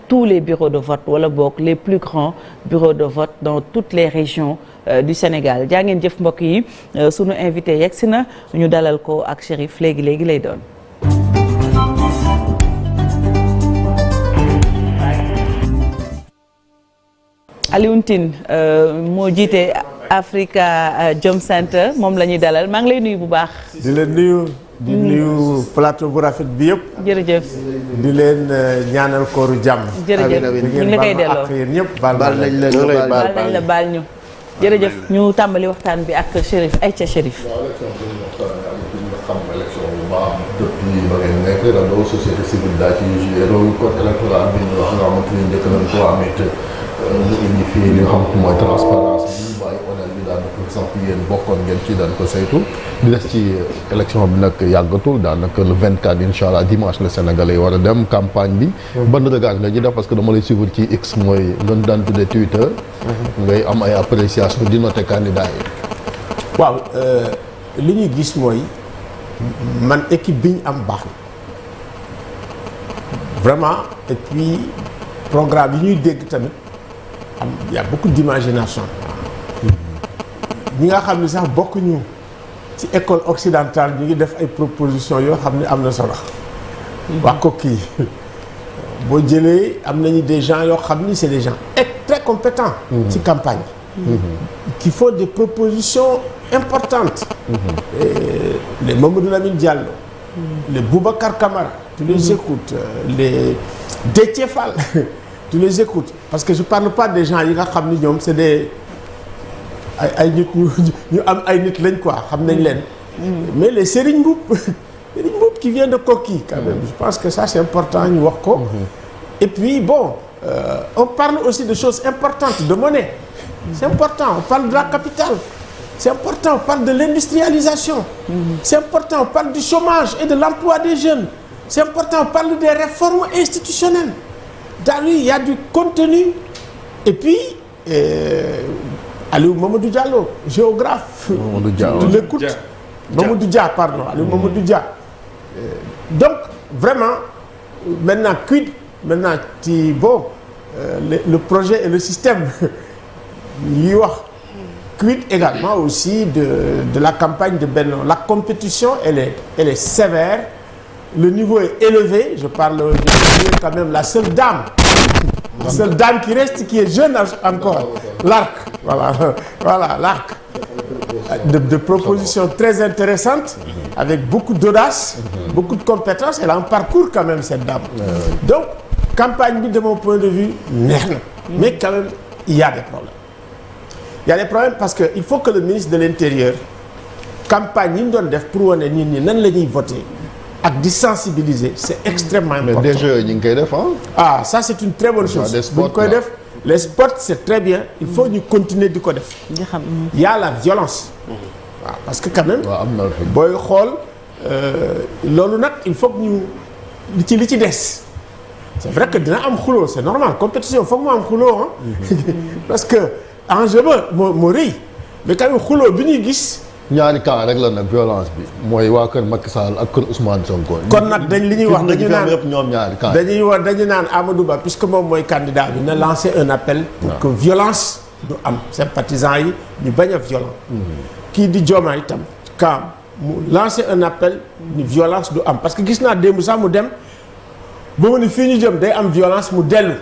tous les bureaux de vote wala boog les plus grands bureaux de vote dans toutes les régions du Sénégal jaa ngeen jëf mbokk yi sunu invité yegsi na ñu dalal ko ak Chérif léegi lay doon. Alioune Tine moo jiite Africa Jom Center moom la ñuy dalal maa ngi lay nuyu bu baax. di leen nuyu. di nuyu plateau bu rafet bi yëpp. jërëjëf. di leen ñaanal kooru jàmm. jërëjëf ñu ngi la koy delloo ak yéen ñëpp baal nañ la baal ñu. jërëjëf ñu tàmbali waxtaan bi ak Chérif Aïcha Chérif. xam élection bu baax depuis ba ngeen nekk rajo société civile daa ci joué rôle code électoral bi ñu wax nga xamante ni njëkk nañ ko amit mu indi fii li nga xamante mooy transparence bi bàyyi onel bi daan ko samp yéen bokkoon ngeen ci daan ko saytu di des ci élection bi nag yàggatul daanaka le 24 incha allah dimanche la Sénégalais yi war a dem campagne bi ban regard nga ci def parce que dama lay suivre ci X mooy ngeen daan tuddee Twitter ngay am ay appréciation di noter candidat yi waaw li ñuy gis mooy man équipe bi ñu am baax na vraiment et puis programme yi ñuy dégg tamit am y a beaucoup d'imagination ñi nga xam ni sax bokkuñu ci école occidentale ñu ngi def ay propositions yoo xam ne am na solo wax ko kii boo jëlee am nañu des gens yoo xam ni c'est des gens très compétents ci campagne qui font des propositions importantes les Mamadou Lamine Diallo les Boubacar Camara tu les écoutes les Déthié Fall tu les écoutes parce que je parle pas des gens yi nga xam ni ñoom c'est des ay nit ñu am ay nit lañ quoi xam nañ leen mais les Serigne Mboup qui vient de Koki quand même je pense que ça c'est important ñu wax ko et puis bon on parle aussi de choses importantes de monnaie c'est important on parle de la capitale c'est important on parle de l'industrialisation c'est important on parle du chômage et de l'emploi des jeunes c'est important on parle des réformes institutionnelles dans lui il y a du contenu et puis Aliou Mamadou Diallo géographe tu l'écoutes Mamadou Dia pardon Aliou Mamadou Dia donc vraiment maintenant quid maintenant ci bon le projet et le système yi wax quid également aussi de la campagne de Benno la compétition elle est sévère le niveau est élevé je parle quand même la seule dame qui reste qui est jeune encore l'arc voilà l'arc de propositions très intéressantes avec beaucoup d'audace beaucoup de compétences elle a un parcours quand même cette dame donc campagne bi de mon point de vue neex na mais quand même il y a des problèmes parce que il faut que le ministre de l'Intérieur campagne yi ñu doon def pour wane nit ñi nan la ñuy voter ak di sensibiliser c'est extrêmement important. mais déjà ñu ngi koy def ah ça c'est une très bonne chose. bu ñu koy def les spots c'est très bien il faut ñu continuer di ko def. il y a la violence. waaw parce que quand même. waaw am na booy xool loolu nag il faut que ñu li ci des. c'est vrai que dina am xuloo c'est normal compétition foog mu am xuloo parce que enjeu ba moo rëy mais quand même xuloo bi ñuy gis. ñaari cas rek la nag violence bi mooy waa kër Macky Sall ak kër Ousmane Sonko. kon nag li ñuy wax dañu naan ñoom ñaari cas dañu naan Amadou Ba puisque moom mooy candidat bi na lancer un appel. pour que violence du am sympathisants yi ñu bañ a violent. kii di Diomaye itam quand mu lancer un appel ni violence du am parce que gis naa démb sax mu dem ba mu ni fii ñu jëm day am violence mu dellu.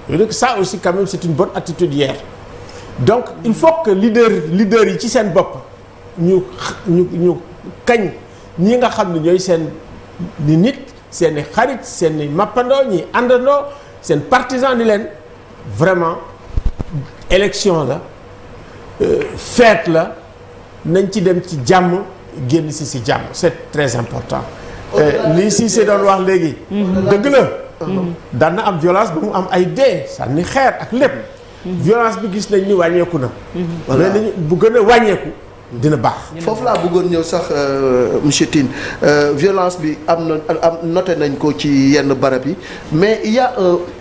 donc ça aussi quand même c'est une bonne attitude hier donc il faut que leader yi ci seen bopp. ñu kañ ñi nga xam ne ñooy seen ni nit seen i xarit seen i mappandoo ñi àndandoo seen partisan ni leen vraiment élection la fête la nañ ci dem ci jàmm génn si jàmm c'est très important lii si c'est doon wax léegi dëgg la daan na am violence ba mu am ay dee sànni xeer ak lépp violence bi gis nañ ni wàññeeku na mais nañu bu gën a wàññeeku dina baax. foofu laa bëggoon ñëw sax monsieur Tine violence bi am noté nañ ko ci yenn barab yi mais il y a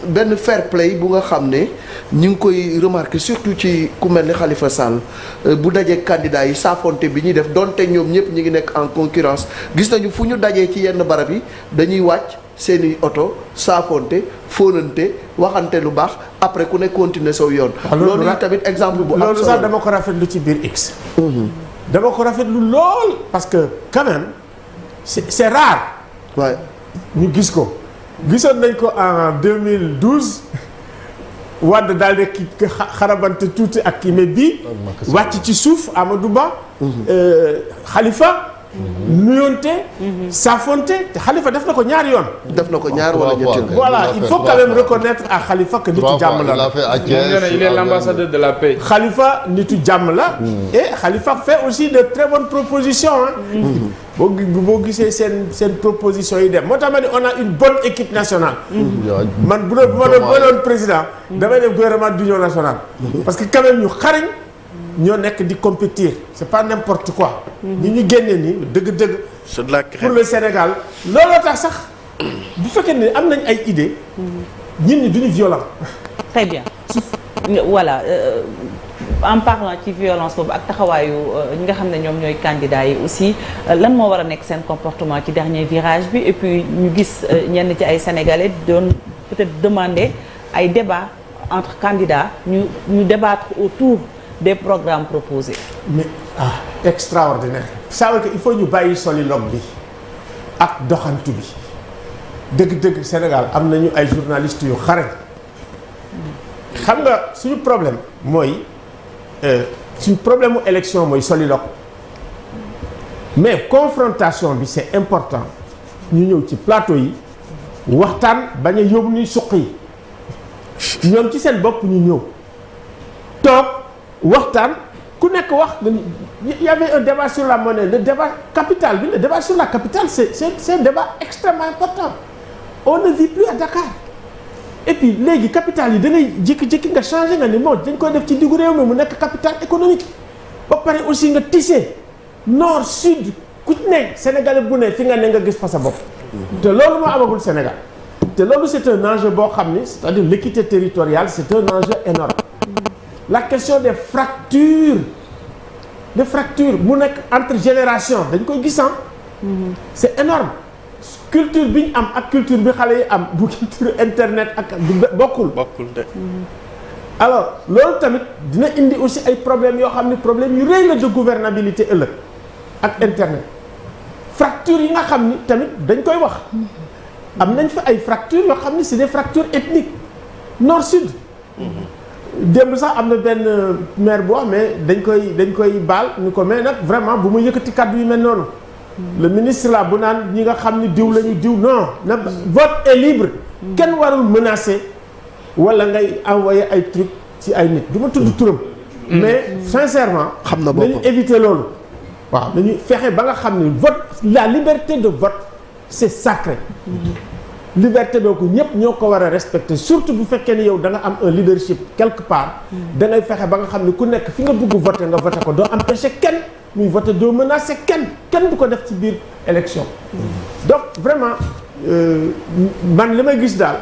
benn fair play bu nga xam ne ñu ngi koy remarquer surtout ci ku mel ni Khalifa Sall bu dajee candidat yi saafonte bi ñuy def donte ñoom ñëpp ñu ngi nekk en concurrence gis nañu fu ñu dajee ci yenn barab yi dañuy wàcc seeni oto saafonte fóonante waxante lu baax après ku ne continuer saw yoon. loolu tamit exemple bu am solo loolu sax dama ko rafetlu ci biir X. dama ko rafetlu lool parce que quand même c'est rare. waaye ñu gis ko gisoon nañ ko en 2012 Wade daal di ki xarabante tuuti ak kii mais bii wàcc ci suuf Amadou Ba. Khalifa. nuyoonte. saafonte te Khalifa def na ko ñaari yoon. def na ko ñaar wala ñetti yoon. voilà il faut quand même reconnaître à Khalifa que nitu jàmm la. il est l'ambassadeur de la paix. Khalifa nitu jàmm la. et Khalifa fait aussi de très bonnes propositions boo gisee seen propositions yi dem moo tax ma ne on a une bonne équipe nationale. man bu ma doon président. damay def gouvernement d'union nationale. parce que quand même ñu xarañ. ñoo nekk di compétir c'est pas n'importe quoi. ñi ñu génnee nii dëgg-dëgg. c'est de la pour le Sénégal looloo tax sax bu fekkee ne am nañ ay idées. ñun ñi duñu violent. très bien voilà en parlant ci violence boobu ak taxawaayu ñi nga xam ne ñoom ñooy candidats yi aussi lan moo war a nekk seen comportement ci dernier virage bi et puis ñu gis ñenn ci ay Sénégalais doon peut-être demander ay débats entre candidats ñu débattre autour des programmes proposés. mais extraordinaire. ça veut dire que il faut ñu bàyyi soliloque bi ak doxantu bi dëgg-dëgg Sénégal am nañu ay journalistes yu xarañ. xam nga suñu problème mooy suñu problème mu élection mooy soliloque mais confrontation bi c'est important ñu ñëw ci plateau yi waxtaan bañ a yóbbu ni suq yi ñoom ci seen bopp ñu ñëw toog. waxtaan ku nekk wax il y avait un débat sur la monnaie le débat capital bi le débat sur la capitale c'est un débat extrêmement important on ne vit plus à Dakar et puis léegi capitale yi da ngay jékki-jékki nga changé nga ni moo dañ koy def ci diggu réew mi mu nekk capitale économique ba pare aussi nga tissé nord sud ku ne Sénégalais bu ne fi nga ne nga gis fa sa bopp te loolu moo amagul Sénégal te loolu c'est un enjeu boo xam ni c'est-à-dire l'équité territoriale c'est un enjeu énorme la question des fractures mu nekk entre génération dañ koy gis c'est énorme culture bi ñu am ak culture bi xale yi am bu culture internet ak bokkul de. alors loolu tamit dina indi aussi ay problèmes yoo xam ne problème yu rëy la de gouvernabilité ëllëg ak internet fractures yi nga xam ni tamit dañ koy wax am nañ fa ay fractures yoo xam ni c'est des fractures ethniques nord sud. démb sax am na benn maire bu wax mais dañ koy baal ni ko mais nag vraiment bu ma yëkkati kàddu yu mel noonu. le ministre là bu naan ñi nga xam ni diw la ñu diw non na vote est libre. kenn warul menacer wala ngay envoyer ay trucs ci ay nit du ma tudd turam. mais sincèrement. xam na boppam nañu éviter loolu. waaw nañu fexe ba nga xam ni vote la liberté de vote c'est sacré. liberté boobu ñëpp ñoo ko war a respecter surtout bu fekkee ni yow da nga am un leadership quelque part. da ngay fexe ba nga xam ni ku nekk fi nga bëgg voter nga voter ko doo empêcher kenn muy voter doo menacer kenn du ko def ci biir élection. donc vraiment man li may gis daal.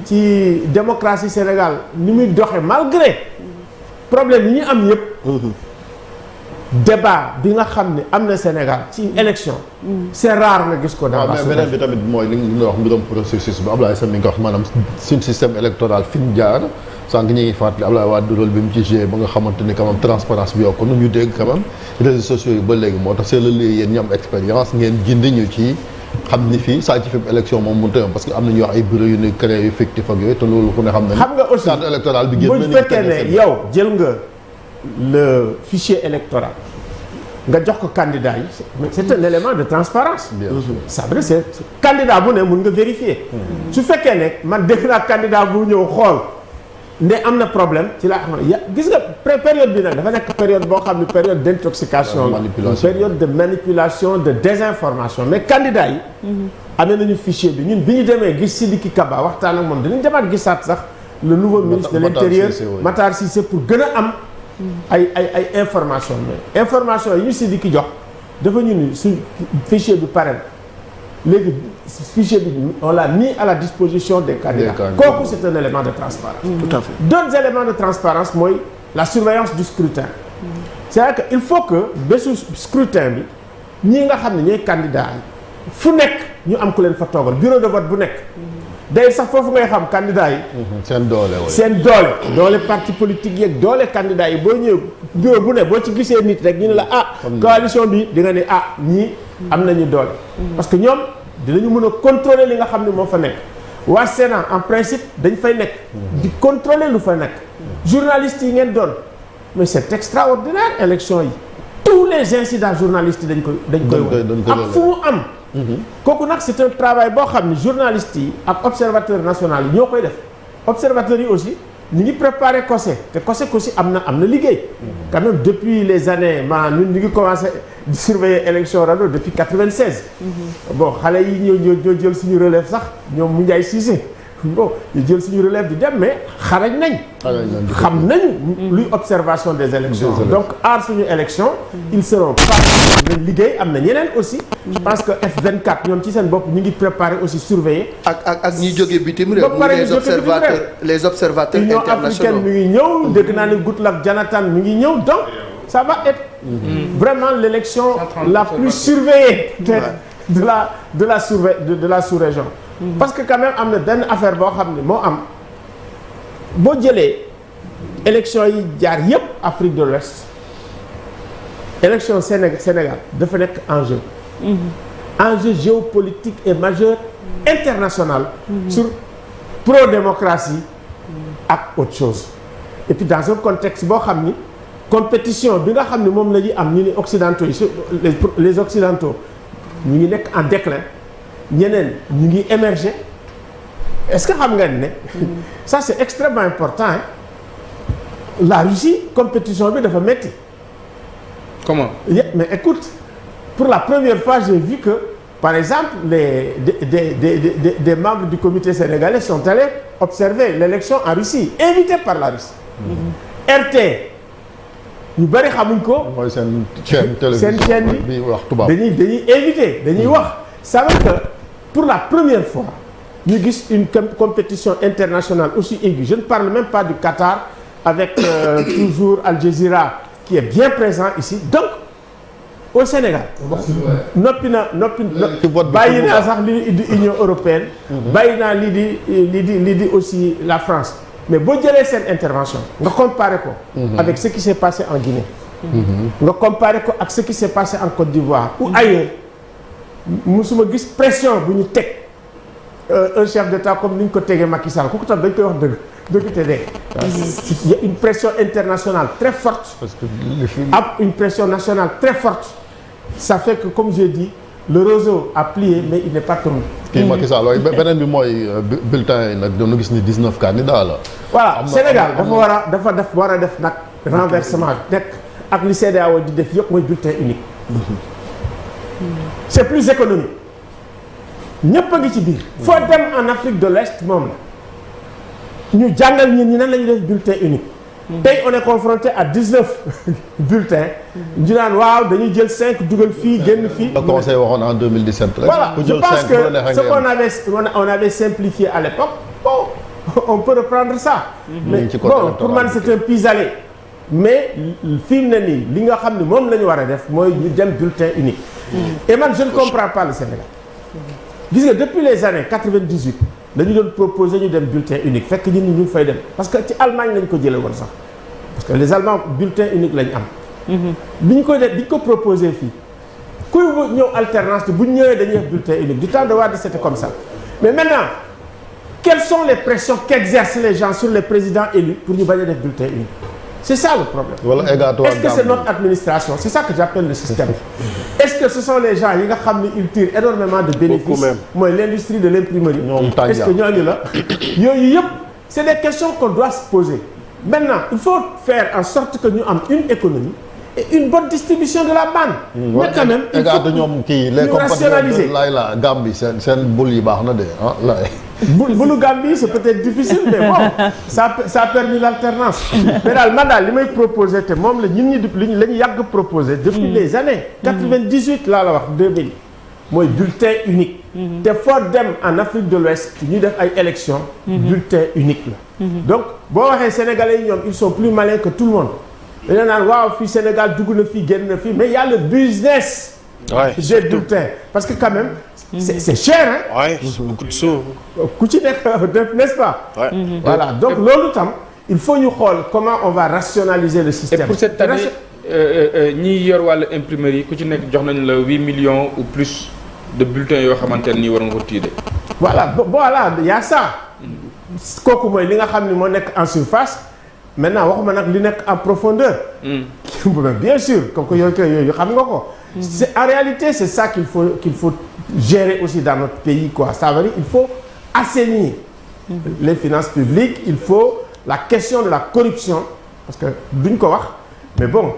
ci démocratie Sénégal ni muy doxee malgré problème yi ñu am yëpp. débat bi nga xam ne am na Sénégal ci élection. c'est rare nga gis ko dans la mais beneen bi tamit mooy li nga wax mbiram processus bi Abdoulaye Sam mi nga wax maanaam suñ système électoral fi ñu jaar sànq ñi ngi fàttali Abdoulaye Wade rôle bi mu ci joué ba nga xamante ni quand même transparence bi yokku na ñu dégg quand même réseaux sociaux yi ba léegi moo tax c'est le lieu yéen ñi am expérience ngeen gindi ñu ci xam ni fii saa ci fi élection moom mënut a am parce que am na ñuy wax ay bureau yu ñuy créé yu fictif ak yooyu te loolu ku ne xam na. xam nga aussi carte électorale bi génn bu fekkee ne yow jël nga le fichier électoral nga jox ko candidat yi c'est un élément de transparence. bien sûr ça veut dire c'est candidat bu ne mun nga vérifier. su fekkee ne man dégg naa candidat bu ñëw xool ne am na problème ci laa xam ne gis nga période bi nag dafa nekk période boo xam ne période d'intoxication la période de manipulation de désinformation mais candidat yi. amee nañu fichier bi ñun bi ñu demee gis Sidiki Kaba waxtaan ak moom dinañ demaat gisaat sax le nouveau ministre de l'intérieur Matar Cissé pour gën a am. ay information mais information yi ñu Sidiki jox dafa ñu ni suñ fichier bi pare léegi fichier bi on l'a mis à la disposition des candidats kooku c'est un élément de transparence. tout à fait d'autres éléments de transparence mooy la surveillance du scrutin. c'est-à-dire que il faut que bésu scrutin bi ñi nga xam ne ñooy candidats yi fu nekk ñu am ku leen fa toogal bureau de vote bu nekk day sax foofu ngay xam candidat yi. seen doole wala. seen doole parti politique yeeg doole candidat yi boo ñëw bureau bu ne boo ci gisee nit rek ñu ne la coalition bi di nga ne ñii am nañu doole. parce que ñoom dinañu mën a contrôler li nga xam ne moo fa nekk. waa Sénat en principe dañ fay nekk. di contrôler lu fa nekk. journalistes yi ngeen doon mais c'est extraordinaire élection yi tous les incidents journalistes yi dañ koy ak fu mu am. kooku nag c'est un travail boo xam ne journalistes yi ak observateur national yi ñoo koy def observateurs yi aussi ñu ngi préparer COSE te COSE aussi am na liggéey. quand même depuis les années ñun ñu ngi commencé di surveiller élection rajo depuis 96. bon xale yi ñoo jël suñu relève sax ñoom mu Ndiaye Cissé bon ñu jël suñu relève di dem mais xarañ nañ. xam nañu luy observation des élections donc aar suñu élection ils seront prêts nañ liggéey am na ñeneen aussi. je pense que F24 ñoom ci seen bopp ñu ngi préparer aussi surveiller. ak ñi jógee bitim réew. les observateurs Union internationaux. africaine mi ngi ñëw dégg naa ne Goodluck Jonathan mi ngi ñëw donc ça va être vraiment l'élection la plus surveillée de la sous-région. parce que quand même am na benn affaire boo xam ne moo am boo jëlee élection yi jaar yépp Afrique de l'Ouest élection Sénégal dafa nekk enjeu. enjeu géopolitique et majeur international. sur pro-démocratie ak autre chose. et puis dans un contexte boo xam ni compétition bi nga xam ne moom la ñuy am ñu ni occidentaux yi les occidentaux ñu ngi nekk en déclin ñeneen ñu ngi émerger est-ce que xam nga ne ça c'est extrêmement important hein? La Russie compétition bi dafa metti. Comment? Mais écoute, pour la première fois j'ai vu que par exemple des membres du comité sénégalais sont allés observer l'élection en Russie invités par la Russie. RT ñu bari xamuñ ko. mooy seen chaîne télévision seen chaîne bi wax tubaab dañuy invité dañuy wax. ça veut dire que pour la première fois ñu gis une compétition internationale aussi aiguë. Je ne parle même pas du Qatar avec toujours Al Jazeera qui est bien présent ici donc au Sénégal. noppi bàyyi naa sax li di Union européenne. bàyyi naa lii di aussi la France. mais boo jëlee seen intervention nga comparer ko. avec ce qui s'est passé en Guinée. nga comparer ko ak ce qui s'est passé en Côte d'Ivoire ou ailleurs. musuma gis pression bu ñu teg un chef d'État comme ni ñu ko tegee Macky Sall kooku tam dañ koy wax dëgg te dégg. il y a une pression internationale très forte. parce que une pression nationale très forte. ça fait que comme j'ai dit le roseau a plié mais il n'est pas tombé. kii Macky Sall waaye beneen bi mooy bulletin yi nag dañu gis ni 19 candidats la. voilà Sénégal dafa war a def nag renversement nekk ak li CEDEAO di def yëpp mooy bulletin unique. c'est plus économique ñëpp a ngi ci biir. foo dem en Afrique de l'Est moom la ñu jàngal ñun ñu nan la ñuy def bulletin unique. tey on est confronté à 19 bulletins. ñu naan waaw dañuy jël 5 dugal fii génn fii. le conseil waxoon en 2017. voilà je pense que ce qu'on avait simplifié à l'époque bon on peut reprendre ça. mais bon pour man c'est un pis-aller. mais fi mu ne nii li nga xam ne moom la ñu war a def mooy ñu dem bulletin unique. et man je ne comprends pas le Sénégal. gis nga depuis les années 98 dañu doon proposer ñu dem bulletin unique fekk ñun ñu ngi fay dem parce que ci Allemagne lañ ko jëlee woon sax parce que les Allemands bulletin unique lañ am. bi ñu ko def bi ñu ko proposé fii kuy ñëw alternance bu ñu ñëwee dañuy def bulletin unique du temps de Wade c'était comme ça mais maintenant quelles sont les pressions qu'exercent les gens sur les présidents élus pour ñu bañ a def bulletin unique. C'est ça le problème. Voilà, est-ce que c'est notre administration? C'est ça que j'appelle le système. Est-ce que ce sont les gens yi nga xam ne ils tirent énormément de bénéfices? mooy l'industrie de l'imprimerie. Est-ce que ñooñu la yooyu yëpp c'est des questions qu'on doit se poser. Maintenant il faut faire en sorte que ñu am une économie et une bonne distribution de la manne. mais quand même il faut ñu rationaliser. la Gambie seen bul yi baax na de ah laay. bulu Gambie c'est peut-être difficile mais bon ça a permis l'alternance. mais daal man daal li may proposer te moom la ñun ñi la ñu yàgg proposer depuis les années 98 laa la wax 2000 mooy bulletin unique. te foo dem en Afrique de l'Ouest ñu def ay élections. bulletin unique la. donc boo waxee sénégalais yi ñoom ils sont plus malins que tout le monde. dañoo naan waaw fii Sénégal dugg na fii génn na fii mais il y a le business Ouais, des surtout. bulletins parce que quand même c'est cher hein. Ouais, c'est beaucoup de sous. ku ci nekk n'est-ce pas. Ouais. Voilà donc loolu tam il faut ñu xool comment on va rationaliser le Et système. pour cette année ñi yor wàllu imprimerie ku ci nekk jox nañ la 8 millions ou plus de bulletins yoo xamante ne nii war nga ko tiide. voilà voilà y a ça. kooku mooy li nga xam ni moo nekk en surface maintenant waxuma nag li nekk en profondeur. bien sûr kooku yooyu xam nga ko. c'est en réalité c'est ça qu'il faut gérer aussi dans notre pays quoi ça veut dire il faut assainir les finances publiques il faut la question de la corruption parce que duñ ko wax mais bon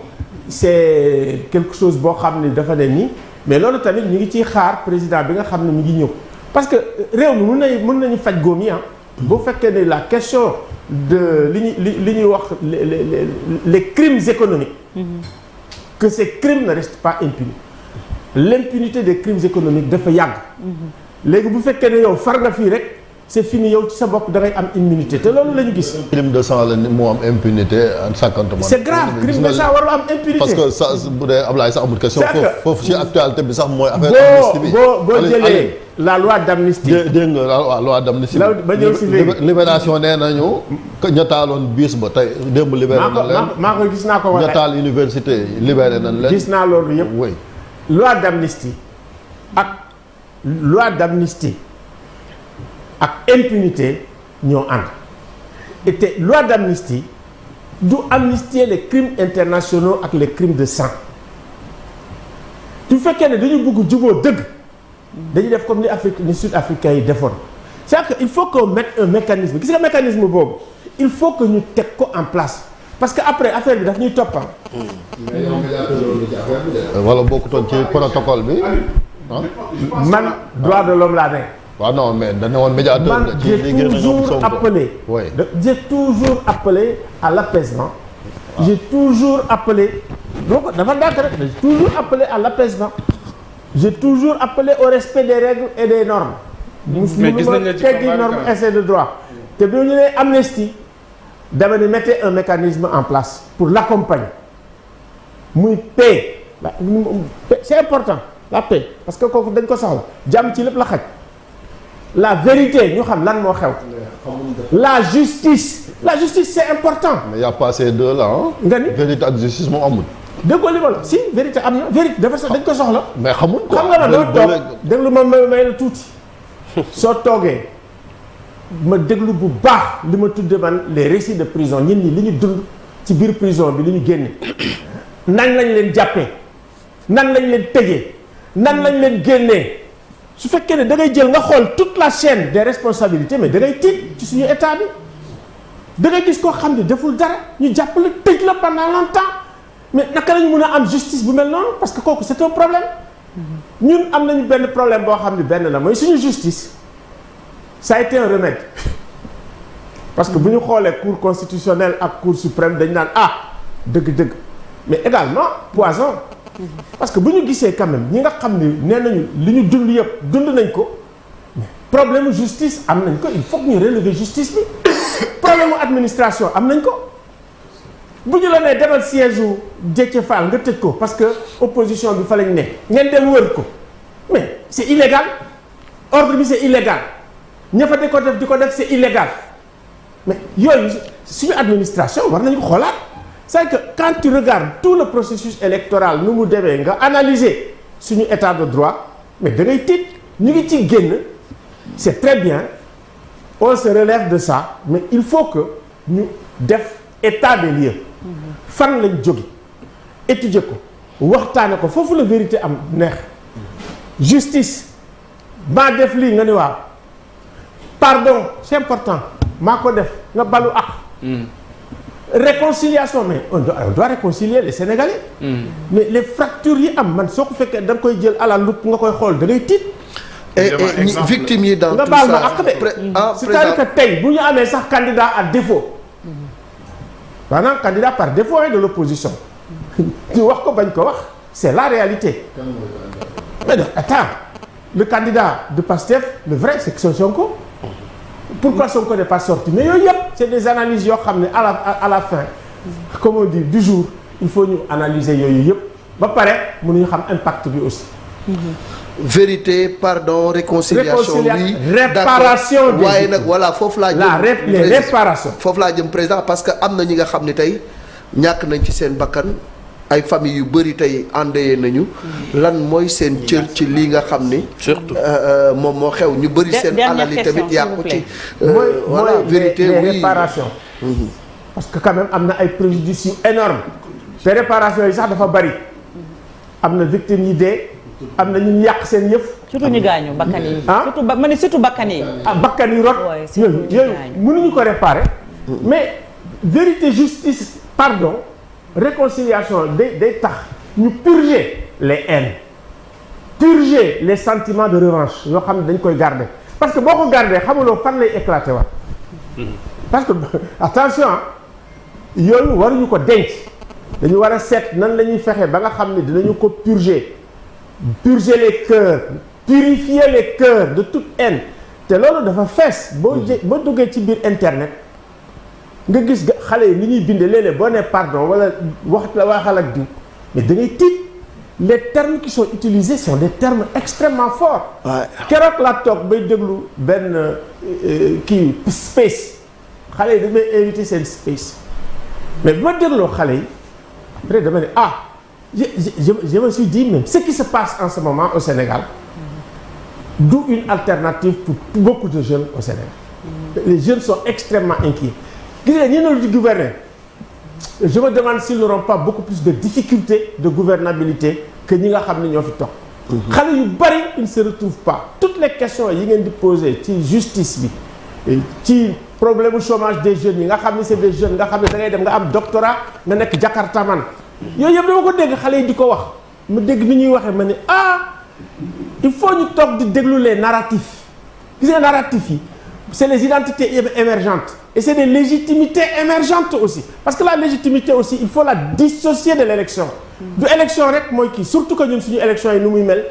c'est quelque chose boo xam ne dafa ne nii mais loolu tamit ñu ngi ciy xaar président bi nga xam ne mu ngi ñëw parce que réew mi mën nañu faj góom yi boo fekkee ne la question de li ñuy wax les crimes économiques que ces crimes ne restent pas impunis l'impunité des crimes économiques dafa yàgg léegi bu fekkee ne yow far nga fii rek c'est fini yow ci sa bopp da ngay am immunité te loolu la ñu gis. crime de sang la moo am impunité cinquante c'est grave crime de sang warul am impunité. parce que ça bu dee Ablaye sax amul question. foofu ci actualité bi sax mooy. affaire amnistie bi boo jëlee la loi d'amnistie. dégg nga waaw loi d'amnistie. ba ñëw si léegi libération nee nañu. ña taaloon biis ba tey démb libéré nañ leen. maa ko gis naa ko ña taal université libéré nañ leen. gis naa loolu yëpp. oui loi d'amnistie ak loi d'amnistie ak impunité ñoo ànd et te loi d'amnistie du amnistier les crimes internationaux ak les crimes de sang du fekkee ne dañu bëgg juboo dëgg dañuy def comme ni sud-africains yi defoon c'est-à-dire que il faut qu'on mette un mécanisme gis nga mécanisme boobu il faut que ñu teg ko en place parce que après affaire bi daf ñuy toppam wala bokkutoon ci protocole bi man droit de l'homme laa nekk. waaw non mais dañu woon médiateur man j'ai toujours appelé. oui j'ai toujours appelé à l'apaisement. j'ai toujours appelé. donc dafa dàkk rek j'ai toujours appelé à l'apaisement. j'ai toujours appelé au respect des règles et des normes. mais gis nañ la ci teggi norme essai de droit. te bi ñu nee amnistie dama ne mettez un mécanisme en place pour l'accompagner muy paix c'est important la paix parce que kooku dañ ko soxla jàmm ci lépp la xaj. la vérité ñu xam lan moo xew. la justice c'est important. mais y a pas ces deux là nga ni vérité ak justice moom amul. déggoo li ma la si vérité am na vérité dafa dañ ko soxla. mais xamul quoi xam nga doo toog déglu ma may la tuuti. soo toogee ma déglu bu baax li ma tudde man les récits de prison ñun ñi li ñu dund ci biir prison bi li ñu génne. nan lañ leen jàppee nan lañ leen tëjee nan lañ leen génnee. su fekkee ne da ngay jël nga xool toute la chaîne des responsabilités mais da ngay tiit ci suñu état bi da ngay gis koo xam ne deful dara ñu jàpp la tëj la pendant longtemps mais naka lañu mën a am justice bu mel noonu parce que kooku c'est un problème ñun am nañu benn problème boo xam ne benn la mooy suñu justice ça a été un remède parce que bu ñu xoolee cour constitutionnelle ak cour suprême dañu naan dëgg-dëgg mais également poison parce que bu ñu gisee quand même ñi nga xam ni nee nañu li ñu dund yëpp dund nañ ko problème justice am nañ ko il faut que ñu relever justice bi problème administration am nañ ko bu ñu la nee demal siège u Déthié Fall nga tëj ko parce que opposition bi fa lañ ne ngeen dem wër ko mais c'est illégal ordre bi c'est illégal ña fa di ko def c'est illégal mais yooyu suñu administration war nañu ko xoolaat c'est que quand tu regardes tout le processus électoral nu mu demee nga analyser suñu état de droit mais da ngay tiit ñu ngi ci génn c'est très bien on se relève de ça mais il faut que ñu def état des lieux fan lañ jóge étudier ko waxtaane ko foofu la vérité am neex justice maa def lii nga ni waaw pardon c'est important maa ko def nga balu ak réconciliation mais on doit réconcilier les Sénégalais. mais les fractures yi am man soo ko fekkee da nga koy jël à la loupe nga koy xool da ngay tiit. et victimes yi dans nga tout baal ma ça àq de c'est-à-dire que tey bu ñu amee sax candidat à défaut maanaam candidat par défaut de l'opposition ñu wax ko bañ ko wax c'est la réalité. mais non attends le candidat de Pastef le vrai c'est que Sonko. pourquoi Sonko n'est pas sorti mais yooyu yëpp c'est des analyses yoo xam ne à la fin comme on dit du jour il faut ñu analyser yooyu yëpp ba pare mënuñu xam impact bi aussi. vérité pardon réconciliation oui réparation des waaye nag voilà foofu laa jëm les réparations foofu laa jëm président parce que am na ñi nga xam ne tey ñàkk nañ ci seen bakkan ay famille yu bëri tey endeuillé nañu lan mooy seen cër ci lii nga xam ni surtout moom moo xew ñu bëri seen alal yi tamit yàqu ci voilà vérité les oui réparations parce que quand même am na ay préjudices yu énormes te réparations yi sax dafa bëri am na victimes yi dee am na ñu yàq seen yëf. surtout ñu gaañu bakkan yi. surtout ma ne surtout bakkan yi. bakkan yi rot. yooyu mënuñu ko réparer. mais vérité justice pardon réconciliation day tax ñu purger les haines purger les sentiments de revanche yoo xam ne dañ koy garder parce que boo ko garder xamuloo fan lay éclater waat. parce que attention yooyu waruñu ko denc dañu war a seet nan la ñuy fexe ba nga xam ne dinañu ko purger les cœurs purifier les cœurs de toute haine te loolu dafa fees boo duggee ci biir internet nga gis xale yi ni ñuy bindee léeg-léeg boo nee pardon wala waxal ak diw mais da ngay tiit les termes qui sont utilisés sont des termes extrêmement forts. keroog laa toog bay déglu benn kii space xale yi dañ may invité seen space mais bi ma dégloo xale yi après dama ne je me suis dit même ce qui se passe en ce moment au Sénégal d'où une alternative pour beaucoup de jeunes au Sénégal. Les jeunes sont extrêmement inquiets. Gis nga ñi ne di gouverner je me demande s'ils n'auront pas beaucoup plus de difficultés de gouvernabilité que ñi nga xam ne ñoo fi toog. xale yu bari ils ne se retrouvent pas. Toutes les questions yi ngeen di poser ci justice bi ci problème chômage des jeunes yi nga xam ne c'est des jeunes nga xam ne da ngay dem nga am doctorat nga nekk jakartaman yooyu yëpp dama ko dégg xale yi di ko wax mu dégg ni ñuy waxee ma ne il faut ñu toog di déglu les narratifs gis nga narratifs yi c'est les identités émergentes et c'est des légitimités émergentes aussi parce que la légitimité aussi il faut la dissocier de l'élection du élection rek mooy kii surtout que ñun suñu élection yi nu muy mel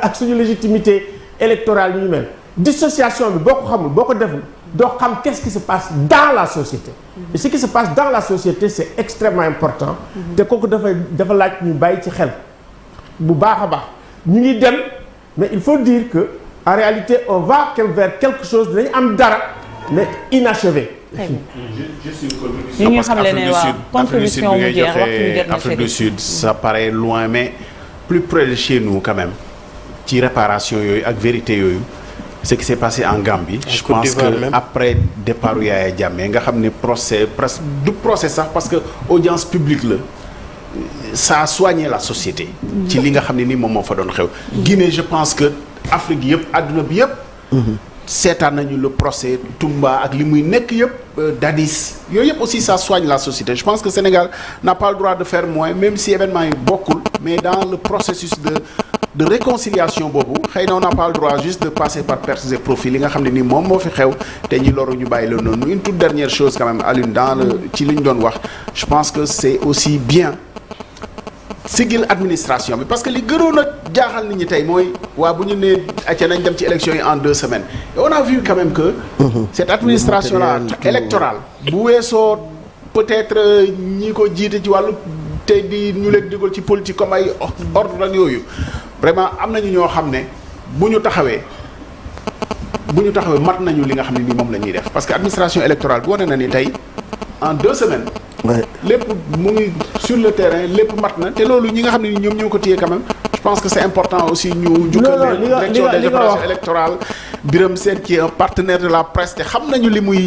ak suñu légitimité électorale yi ñu mel dissociation bi boo ko xamul boo ko deful doo xam qu'est-ce qui se passe dans la société et ce qui se passe dans la société c'est extrêmement important te kooku dafa laaj ñu bàyyi ci xel bu baax a baax ñu ngi dem mais il faut dire que en réalité on va vers quelque chose dañu am dara mais inachevé. ñu ngi xam ne waaw contribution bu jeex waxtu Afrique du Sud ça paraît loin mais plus près de chez nous quand même ci réparation yooyu ak vérité yooyu ce qui s'est passé en Gambie je pense que après départ Yaya Jammeh nga xam ne procès presque du procès sax parce que audience publique la ça a soigné la société ci li nga xam ne ni moom moo fa doon xew Guinée je pense que Afrique yëpp adduna bi yëpp seetaan nañu le procès Toumba ak li muy nekk yëpp Dadis yooyu yëpp aussi ça soigne la société je pense que Sénégal n'a pas le droit de faire moins même si événement yi bokkul mais dans le processus de réconciliation boobu xëy na on n'a pas le droit juste de passer par pertes et profits li nga xam ne ni moom moo fi xew te ñi loru ñu bàyyi la noonu une toute dernière chose quand même Alioune dans le ci li ñu doon wax je pense que c'est aussi bien sigil administration bi parce que li gënoon a jaaxal nit ñi tey mooy waa bu ñu nee acca nañ dem ci élection yi en 2 semaines et on a vu quand même que cette administration là électorale bu weesoo peut-être ñi ko jiite ci wàllu te di ñu leen digal ci politique comme ay ordre ak yooyu vraiment am nañu ñoo xam ne bu ñu taxawee mat nañu li nga xam ne nii moom la ñuy def parce que administration électorale bi wane na ni tey en 2 semaines lépp mu ngi sur le terrain lépp mat na te loolu ñi nga xam ne ni ñoom ñoo ko téye quand même je pense que c'est important aussi ñu jukkal leen direction des opérations électorales Birame Sène qui est un partenaire de la presse te xam nañu li muy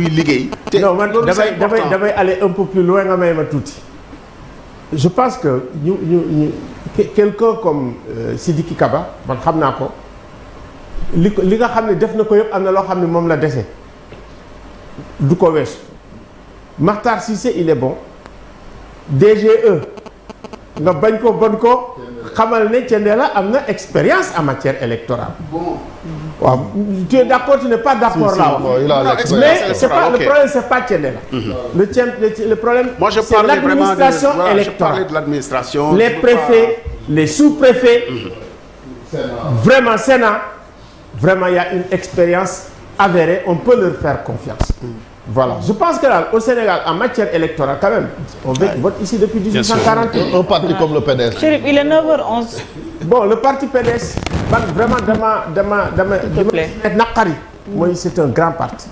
liggéey te non man damay aller un peu plus loin nga may ma tuuti je pense que ñu quelqu'un comme Sidiki Kaba man xam naa ko li nga xam ne def na ko yëpp am na loo xam ne moom la dese du ko weesu Makhtar Cissé il est bon DGE nga bañ ko bon ko xamal ne Thiendella am na expérience en matière électorale. waaw tu es d'accord tu n'es pas d'accord là mais c'est pas le problème c'est pas Thiendella. le problème moi je c'est l'administration électorale. de l'administration les préfets les sous-préfets vraiment Sénat vraiment il y a une expérience avérée on peut leur faire confiance Voilà, je pense que là, au Sénégal, en matière électorale, quand même, on vote ici depuis 1840. Un parti comme le PDS. Chérif, il est 9h11. Bon, le parti PDS, vraiment, Nakari, moi, c'est un grand parti.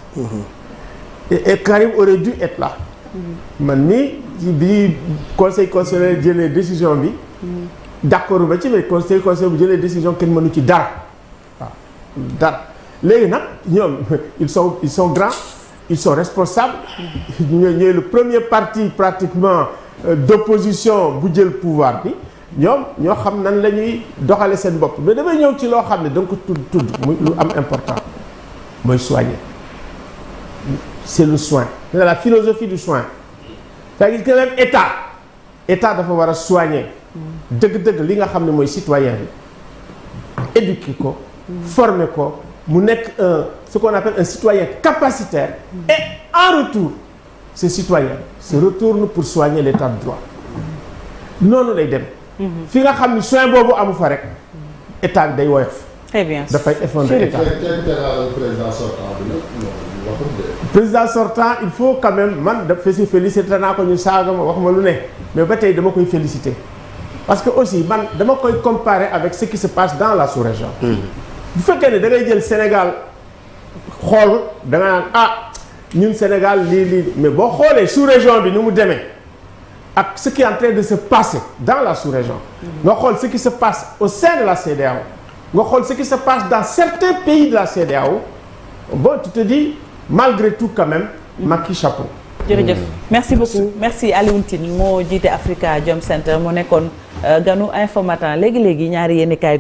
Et Karim aurait dû être là. Maintenant, le conseil constitutionnel a les décisions. D'accord, mais le conseil constitutionnel a les décisions qu'il m'a dit d'art. Ils sont grands. Ils sont responsables. Le premier parti pratiquement d'opposition bu jël pouvoir bi ñoo xam nan la ñuy doxale seen bopp mais damay ñëw ci loo xam ne da nga ko tudd muy lu am important mooy soigner. C'est le soin. C'est la philosophie du soin. C'est-à-dire que même état dafa war a soigner. dëgg-dëgg li nga xam ne mooy citoyen bi éduquer ko former ko mu nekk ce qu'on appelle un citoyen capacitaire et en retour ces citoyens se retournent pour soigner l'état de droit noonu lay dem fi nga xam ni soin boobu amu fa rek état bi day woyof. Très bien. dafay effondrer état. Président sortant il faut quand même man dafa si féliciter naa ko ñu saaga ma wax ma lu ne mais ba tey dama koy féliciter parce que aussi man dama koy comparer avec ce qui se passe dans la sous-région. bu fekkee ne da ngay jël Sénégal xool da nga naan ñun Sénégal lii mais boo xoolee sous-région bi ni mu demee ak ce qui est en train de se passer dans la sous-région. nga xool ce qui se passe au sein de la CEDEAO. nga xool ce qui se passe dans certains pays de la CEDEAO bon tu te dis malgré tout quand même Macky chapeau. jërëjëf merci beaucoup merci Alioune Tine moo jiite Africa Jom Center mu nekkoon ganu Infos Matin léegi ñaari yéen kaay